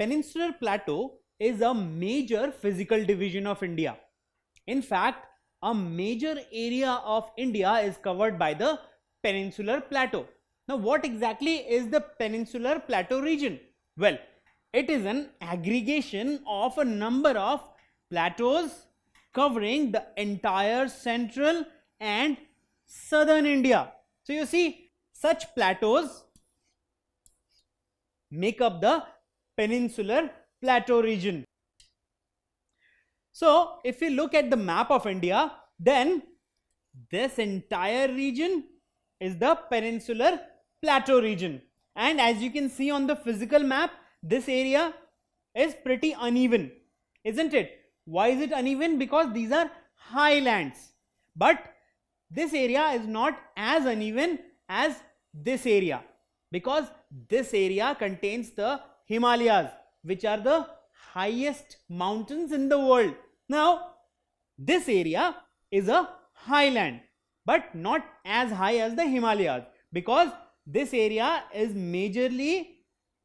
peninsular plateau is a major physical division of India. In fact, a major area of India is covered by the peninsular plateau. Now, what exactly is the peninsular plateau region? Well, it is an aggregation of a number of plateaus covering the entire central and southern India. So, you see, such plateaus make up the peninsular plateau region. So, if we look at the map of India, then this entire region is the peninsular plateau region. And as you can see on the physical map, this area is pretty uneven, isn't it? Why is it uneven? Because these are highlands. But this area is not as uneven as this area, because this area contains the Himalayas, which are the highest mountains in the world. Now, this area is a highland, but not as high as the Himalayas, because this area is majorly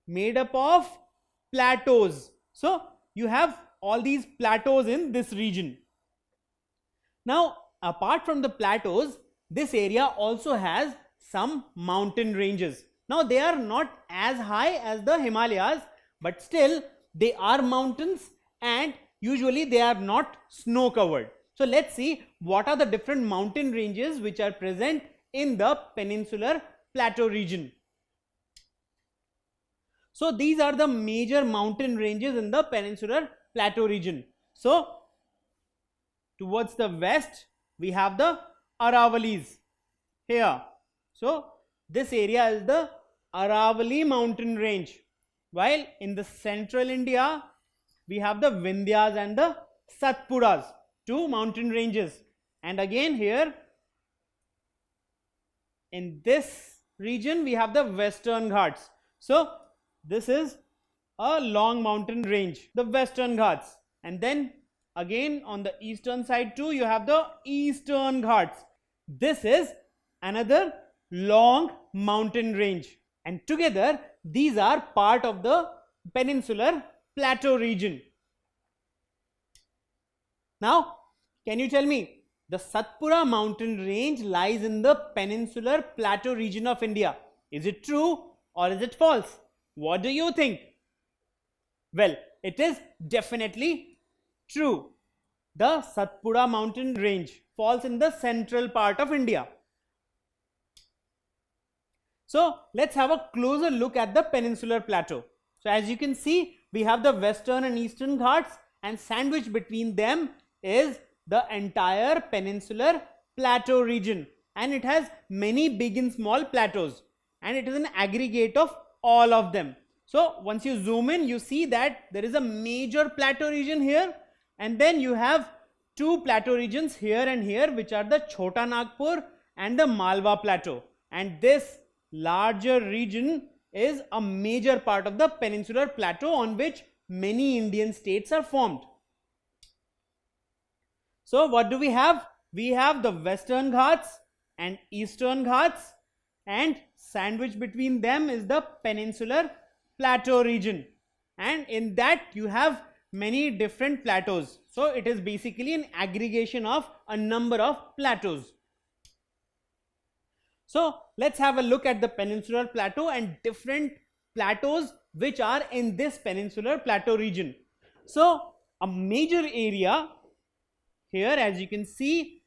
made up of plateaus. So, you have all these plateaus in this region. Now, apart from the plateaus, this area also has some mountain ranges. Now, they are not as high as the Himalayas, but still they are mountains, and usually they are not snow covered. So, let's see what are the different mountain ranges which are present in the peninsular plateau region. So, these are the major mountain ranges in the peninsular plateau region. So, towards the west, we have the Aravalis here. So, this area is the Aravali mountain range, while in the central India, we have the Vindhyas and the Satpuras, two mountain ranges. And again here, in this region, we have the Western Ghats. So, this is a long mountain range, the Western Ghats. And then again on the eastern side too, you have the Eastern Ghats. This is another long mountain range. And together, these are part of the peninsular plateau region. Now, can you tell me, the Satpura mountain range lies in the peninsular plateau region of India. Is it true or is it false? What do you think? Well, it is definitely true. The Satpura mountain range falls in the central part of India. So, let's have a closer look at the peninsular plateau. So, as you can see, we have the Western and Eastern Ghats, and sandwiched between them is the entire peninsular plateau region, and it has many big and small plateaus, and it is an aggregate of all of them. So, once you zoom in, you see that there is a major plateau region here, and then you have two plateau regions here and here, which are the Chota Nagpur and the Malwa plateau, and this larger region is a major part of the peninsular plateau on which many Indian states are formed. So, what do we have? We have the Western Ghats and Eastern Ghats, and sandwiched between them is the peninsular plateau region, and in that you have many different plateaus. So, it is basically an aggregation of a number of plateaus. So, let's have a look at the peninsular plateau and different plateaus which are in this peninsular plateau region. So, a major area here, as you can see,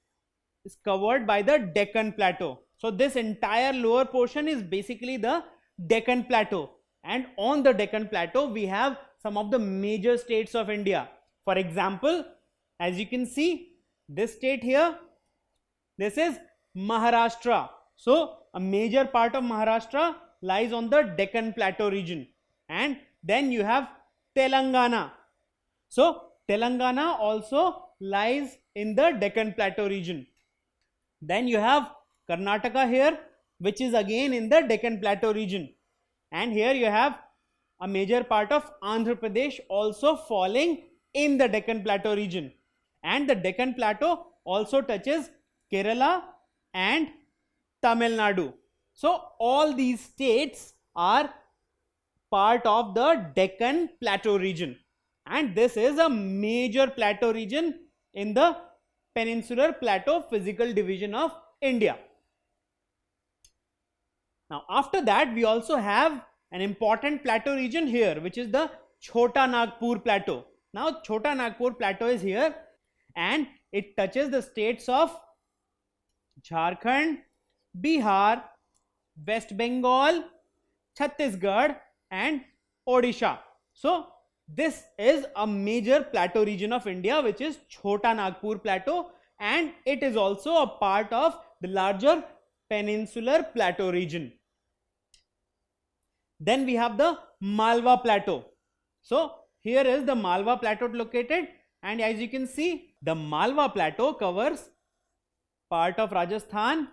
is covered by the Deccan Plateau. So, this entire lower portion is basically the Deccan Plateau, and on the Deccan Plateau we have some of the major states of India. For example, as you can see, this state here, this is Maharashtra. So, a major part of Maharashtra lies on the Deccan Plateau region, and then you have Telangana. So, Telangana also lies in the Deccan Plateau region. Then you have Karnataka here, which is again in the Deccan Plateau region, and here you have a major part of Andhra Pradesh also falling in the Deccan Plateau region, and the Deccan Plateau also touches Kerala and Tamil Nadu. So, all these states are part of the Deccan Plateau region, and this is a major plateau region in the Peninsular Plateau Physical Division of India. Now after that we also have an important plateau region here, which is the Chota Nagpur Plateau. Now Chota Nagpur Plateau is here and it touches the states of Jharkhand, Bihar, West Bengal, Chhattisgarh and Odisha. So this is a major plateau region of India, which is Chota Nagpur Plateau, and it is also a part of the larger Peninsular Plateau region. Then we have the Malwa Plateau. So here is the Malwa Plateau located, and as you can see, the Malwa Plateau covers part of Rajasthan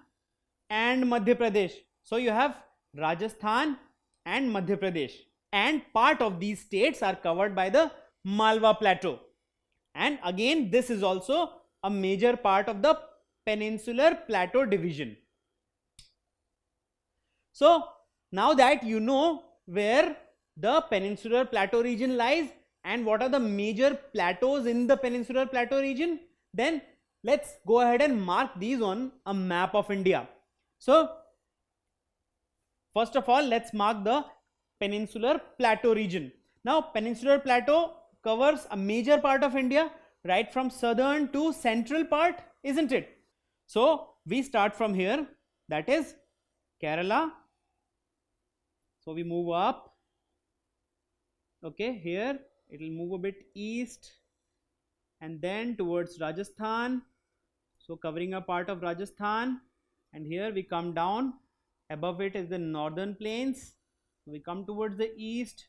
and Madhya Pradesh. So you have Rajasthan and Madhya Pradesh, and part of these states are covered by the Malwa Plateau. And again, this is also a major part of the Peninsular Plateau division. So now that you know where the Peninsular Plateau region lies and what are the major plateaus in the Peninsular Plateau region, then let's go ahead and mark these on a map of India. So first of all, let's mark the Peninsular Plateau region. Now Peninsular Plateau covers a major part of India, right from southern to central part, isn't it? So we start from here, that is Kerala. So we move up, okay, here it will move a bit east and then towards Rajasthan, so covering a part of Rajasthan, and here we come down, above it is the northern plains, we come towards the east,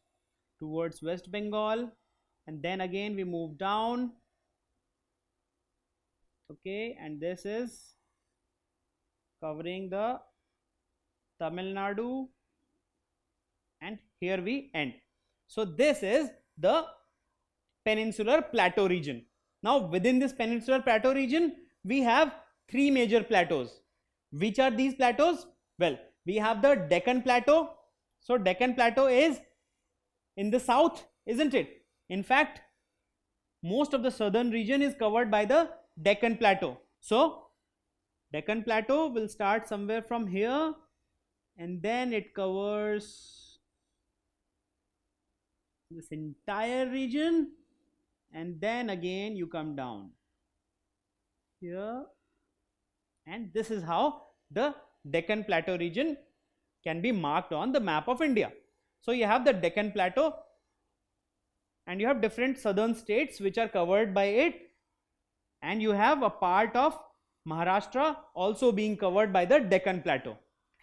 towards West Bengal, and then again we move down, okay, and this is covering the Tamil Nadu, and here we end. So this is the Peninsular Plateau region. Now within this Peninsular Plateau region, we have three major plateaus. Which are these plateaus? Well, we have the Deccan Plateau. So Deccan Plateau is in the south, isn't it? In fact, most of the southern region is covered by the Deccan Plateau. So Deccan Plateau will start somewhere from here and then it covers this entire region, and then again you come down here, and this is how the Deccan Plateau region can be marked on the map of India. So you have the Deccan Plateau and you have different southern states which are covered by it, and you have a part of Maharashtra also being covered by the Deccan Plateau.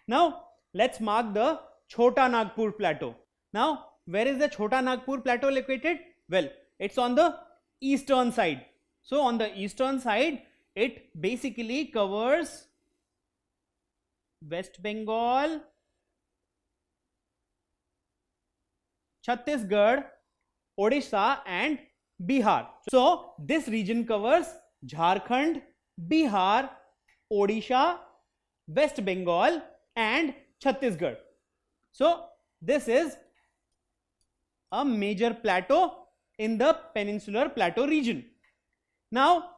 Now let's mark the Chota Nagpur Plateau. Now where is the Chota Nagpur Plateau located? Well, it's on the eastern side. So on the eastern side, it basically covers West Bengal, Chhattisgarh, Odisha and Bihar. So this region covers Jharkhand, Bihar, Odisha, West Bengal and Chhattisgarh. So this is a major plateau in the Peninsular Plateau region. Now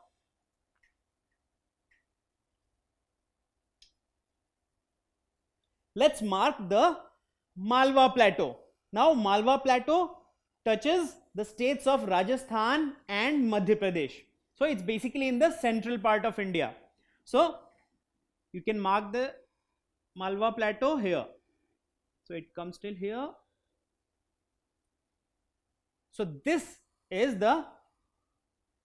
let's mark the Malwa Plateau. Now Malwa Plateau touches the states of Rajasthan and Madhya Pradesh. So it's basically in the central part of India. So you can mark the Malwa Plateau here. So it comes till here. So this is the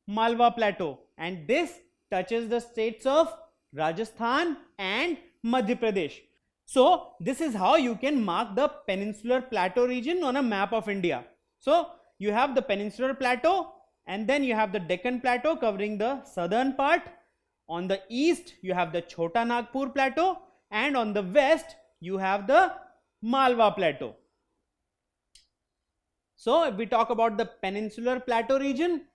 Malwa Plateau and this touches the states of Rajasthan and Madhya Pradesh. So this is how you can mark the Peninsular Plateau region on a map of India. So you have the Peninsular Plateau and then you have the Deccan Plateau covering the southern part. On the east you have the Chota Nagpur Plateau and on the west you have the Malwa Plateau. So if we talk about the Peninsular Plateau region,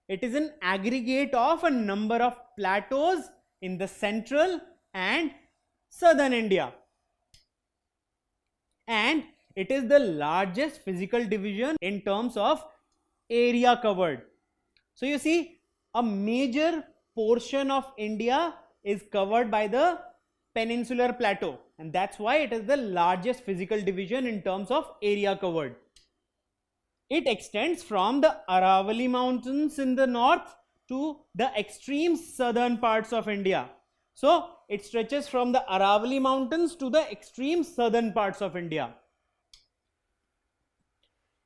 it is an aggregate of a number of plateaus in the central and southern India. And it is the largest physical division in terms of area covered. So you see, a major portion of India is covered by the peninsular plateau, and that's why it is the largest physical division in terms of area covered. It extends from the Aravalli Mountains in the north to the extreme southern parts of India. So it stretches from the Aravalli Mountains to the extreme southern parts of India.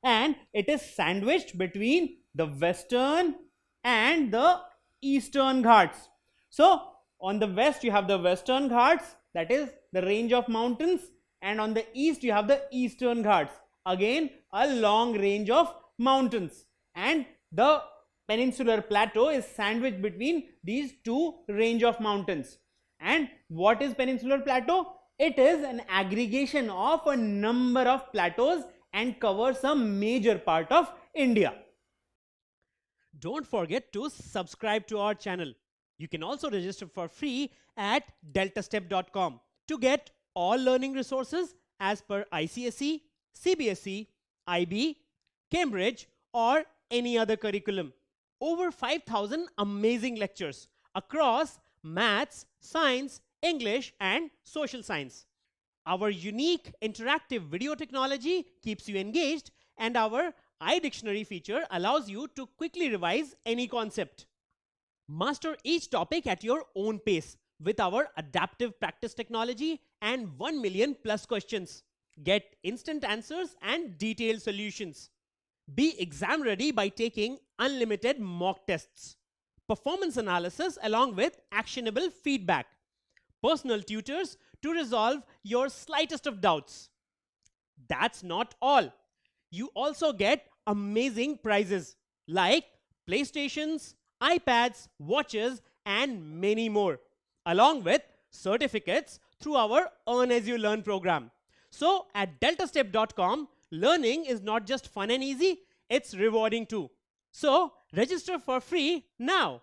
And it is sandwiched between the western and the eastern Ghats. So on the west you have the Western Ghats, that is the range of mountains, and on the east you have the Eastern Ghats, again a long range of mountains, and the peninsular plateau is sandwiched between these two range of mountains. And what is peninsular plateau? It is an aggregation of a number of plateaus and covers a major part of India. Don't forget to subscribe to our channel. You can also register for free at deltastep.com to get all learning resources as per ICSE, CBSE, IB, Cambridge or any other curriculum. Over 5,000 amazing lectures across maths, science, English and social science. Our unique interactive video technology keeps you engaged, and our iDictionary feature allows you to quickly revise any concept. Master each topic at your own pace with our adaptive practice technology and 1 million plus questions. Get instant answers and detailed solutions. Be exam ready by taking unlimited mock tests, performance analysis along with actionable feedback, personal tutors to resolve your slightest of doubts. That's not all. You also get amazing prizes like PlayStations, iPads, watches and many more, along with certificates through our Earn As You Learn program. So at deltastep.com, learning is not just fun and easy, it's rewarding too. So register for free now.